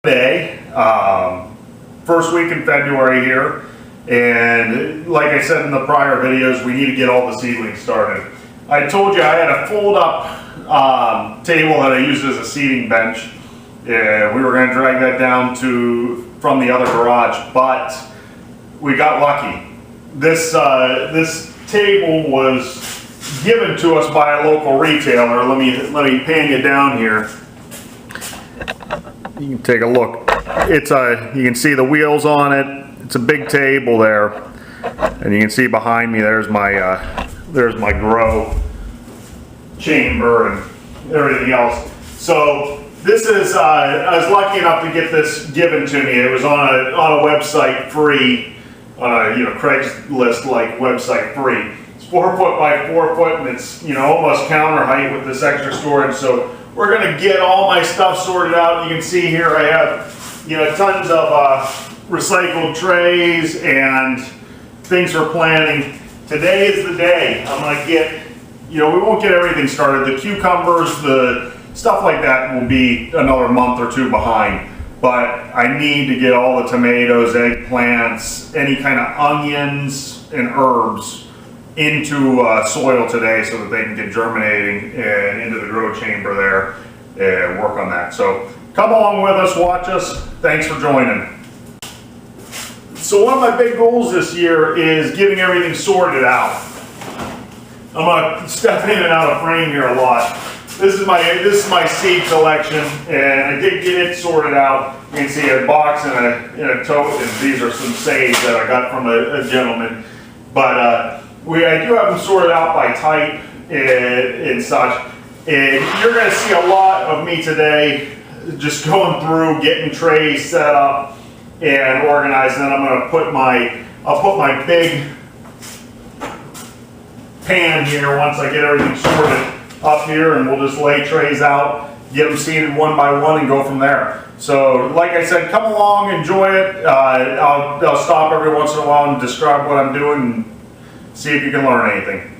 Day, first week in February here, and like I said in the prior videos, we need to get all the seedlings started. I told you I had a fold-up table that I used as a seating bench. We were going to drag that down from the other garage, but we got lucky. This table was given to us by a local retailer. Let me pan you down here. You can take a look. You can see the wheels on it. It's a big table there, and you can see behind me there's my grow chamber and everything else. So this is I was lucky enough to get this given to me. It was on a website free, on a Craigslist like website free. It's 4 foot by 4 foot, and it's almost counter height with this extra storage. So we're gonna get all my stuff sorted out. You can see here I have tons of recycled trays and things for planting. Today is the day. I'm gonna get, we won't get everything started. The cucumbers, the stuff like that will be another month or two behind. But I need to get all the tomatoes, eggplants, any kind of onions and herbs into soil today so that they can get germinating and into the grow chamber there and work on that. So come along with us, watch us. Thanks for joining. So one of my big goals this year is getting everything sorted out. I'm gonna step in and out of frame here a lot. This is my seed collection, and I did get it sorted out. You can see a box and a tote, and these are some sage that I got from a gentleman. But I do have them sorted out by type and such. And you're going to see a lot of me today just going through, getting trays set up and organized. And then I'm going to I'll put my big pan here once I get everything sorted up here, and we'll just lay trays out, get them seated one by one, and go from there. So like I said, come along, enjoy it. I'll stop every once in a while and describe what I'm doing and see if you can learn anything.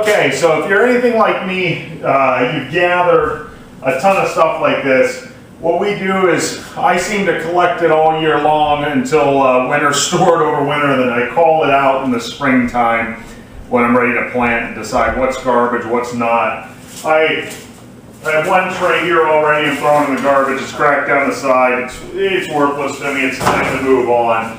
Okay, so if you're anything like me, you've gathered a ton of stuff like this. What we do is I seem to collect it all year long until winter's stored over winter, then I call it out in the springtime when I'm ready to plant and decide what's garbage, what's not. I have one tray here already and thrown in the garbage. It's cracked down the side. It's worthless to me. It's time to move on.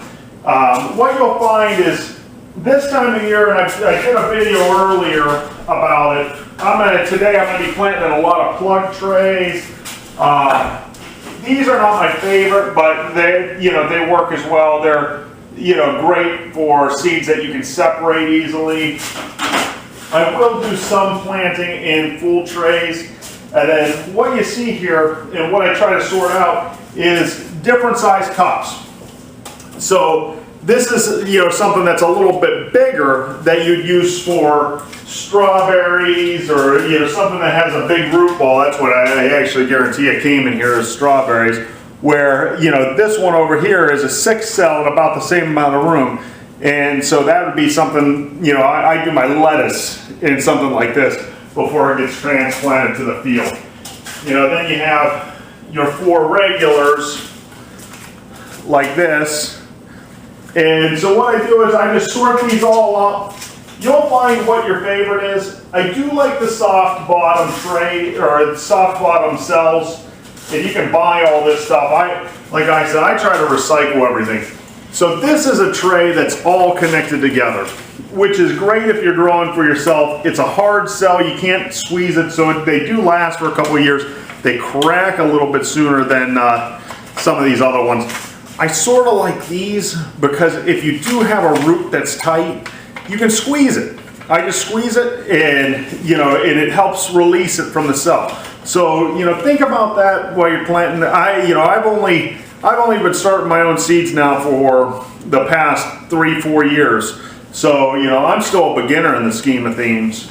What you'll find is this time of year, and I did a video earlier about it. Today I'm going to be planting a lot of plug trays. These are not my favorite, but they work as well. They're great for seeds that you can separate easily. I will do some planting in full trays. And then what you see here, and what I try to sort out, is different size cups. So this is something that's a little bit bigger that you'd use for strawberries, or something that has a big root ball. That's what I actually guarantee it came in here, is strawberries. Where this one over here is a 6 cell and about the same amount of room. And so that would be something, I do my lettuce in something like this before it gets transplanted to the field. Then you have your 4 regulars like this. And so what I do is I just sort these all up. You'll find what your favorite is. I do like the soft bottom tray, or the soft bottom cells. And you can buy all this stuff. Like I said, I try to recycle everything. So this is a tray that's all connected together, which is great if you're growing for yourself. It's a hard cell, you can't squeeze it, so they do last for a couple of years. They crack a little bit sooner than some of these other ones. I sort of like these because if you do have a root that's tight, you can squeeze it. I just squeeze it, and and it helps release it from the cell. So think about that while you're planting. I've only been starting my own seeds now for the past 3-4 years. So I'm still a beginner in the scheme of things,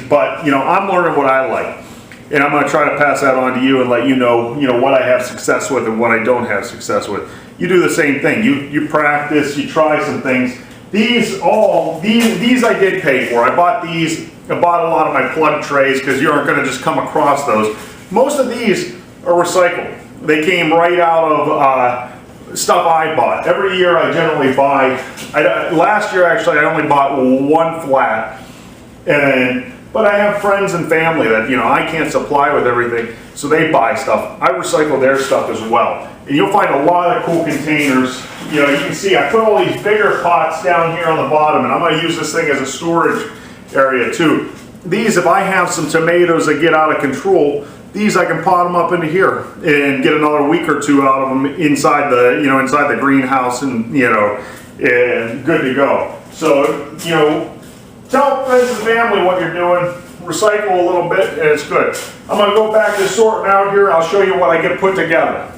but I'm learning what I like, and I'm going to try to pass that on to you and let you know what I have success with and what I don't have success with. You do the same thing. You practice, you try some things. These I did pay for. I bought these I bought a lot of my plug trays because you aren't going to just come across those. Most of these are recycled. They came right out of stuff I bought. Every year I generally buy, last year actually I only bought one flat, but I have friends and family that, you know, I can't supply with everything, so they buy stuff. I recycle their stuff as well. And you'll find a lot of cool containers. You know, you can see I put all these bigger pots down here on the bottom, and I'm going to use this thing as a storage area too. These, if I have some tomatoes that get out of control, these I can pot them up into here and get another week or two out of them inside the, you know, inside the greenhouse, and, you know, and good to go. So, you know, tell friends and family what you're doing. Recycle a little bit, and it's good. I'm going to go back to sorting out here. I'll show you what I get put together.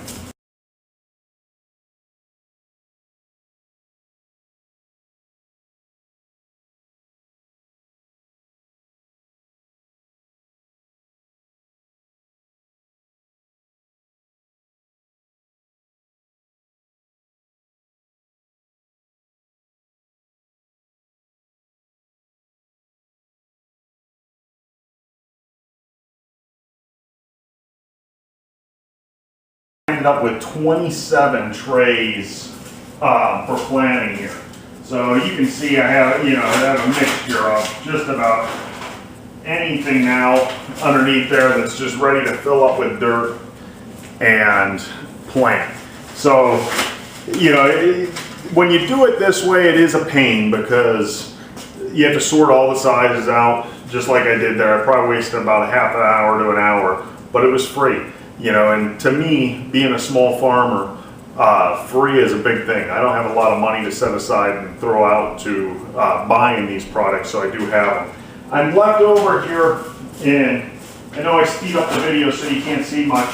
Ended up with 27 trays for planting here. So you can see I have, you know, I have a mixture of just about anything now underneath there that's just ready to fill up with dirt and plant. So, you know, when you do it this way, it is a pain because you have to sort all the sizes out, just like I did there. I probably wasted about a half an hour to an hour, but it was free. You know, and to me, being a small farmer, free is a big thing. I don't have a lot of money to set aside and throw out to buying these products, so I do have them. I'm left over here, and I know I speed up the video so you can't see much.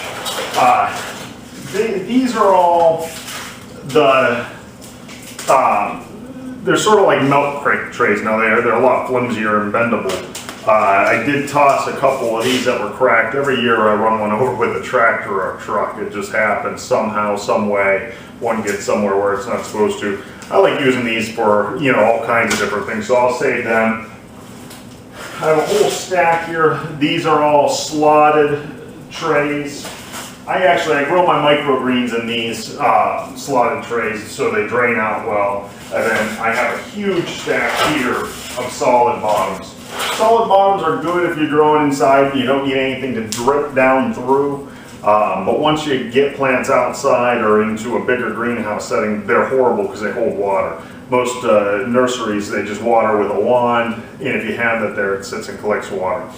These are all the, they're sort of like milk crate trays. Now they're a lot flimsier and bendable. I did toss a couple of these that were cracked. Every year I run one over with a tractor or a truck. It just happens somehow, some way. One gets somewhere where it's not supposed to. I like using these for, you know, all kinds of different things, so I'll save them. I have a whole stack here. These are all slotted trays. I grow my microgreens in these slotted trays so they drain out well. And then I have a huge stack here of solid bottoms. Solid bottoms are good if you're growing inside. You don't need anything to drip down through. But once you get plants outside or into a bigger greenhouse setting, they're horrible because they hold water. Most nurseries, they just water with a wand, and if you have that there, it sits and collects water.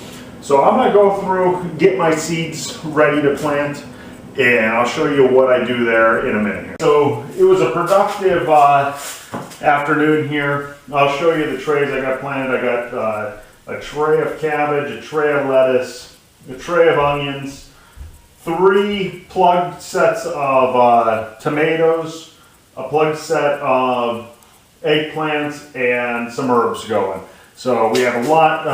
So I'm going to go through, get my seeds ready to plant, and I'll show you what I do there in a minute. So it was a productive afternoon here. I'll show you the trays I got planted. I got a tray of cabbage, a tray of lettuce, a tray of onions, 3 plugged sets of tomatoes, a plugged set of eggplants, and some herbs going. So we have a lot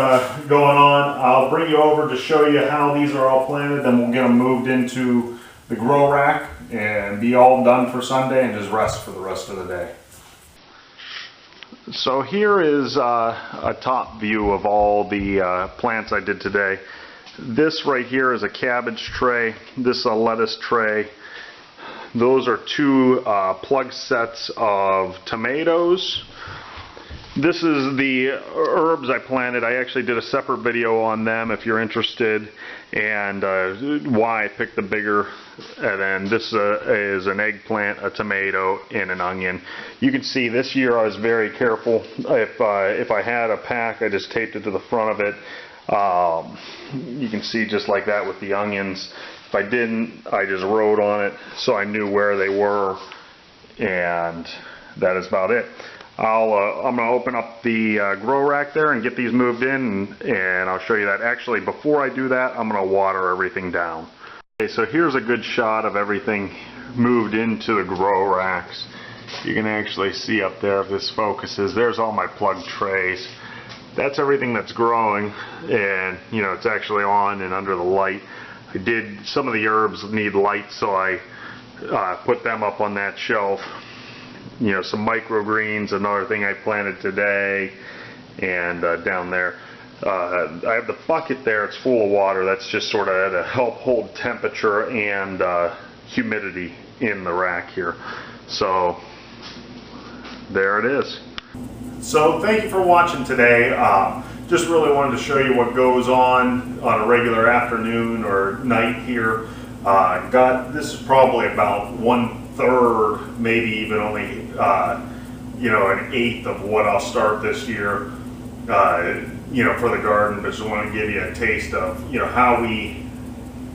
going on. I'll bring you over to show you how these are all planted, then we'll get them moved into the grow rack and be all done for Sunday and just rest for the rest of the day. So here is a top view of all the plants I did today. This right here is a cabbage tray. This is a lettuce tray. Those are 2 plug sets of tomatoes. This is the herbs I planted. I actually did a separate video on them if you're interested, and why I picked the bigger. And then this is an eggplant, a tomato, and an onion. You can see this year I was very careful. If I had a pack, I just taped it to the front of it. You can see just like that with the onions. If I didn't, I just wrote on it so I knew where they were, and that is about it. I'm going to open up the grow rack there and get these moved in, and I'll show you that. Actually, before I do that, I'm going to water everything down. Okay, so here's a good shot of everything moved into the grow racks. You can actually see up there if this focuses. There's all my plug trays. That's everything that's growing, and you know, it's actually on and under the light. Some of the herbs need light, so I put them up on that shelf. You know, some microgreens, another thing I planted today, and down there. I have the bucket there, it's full of water. That's just sort of to help hold temperature and humidity in the rack here. So there it is. So thank you for watching today. Just really wanted to show you what goes on a regular afternoon or night here. This is probably about 1/3, maybe even only you know, 1/8 of what I'll start this year. You know, for the garden, but just want to give you a taste of, you know, how we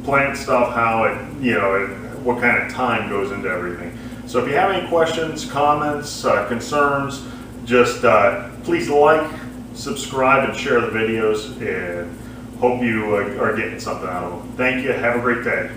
plant stuff, how it, you know, what kind of time goes into everything. So if you have any questions, comments, concerns, just please like, subscribe, and share the videos, and hope you are getting something out of them. Thank you. Have a great day.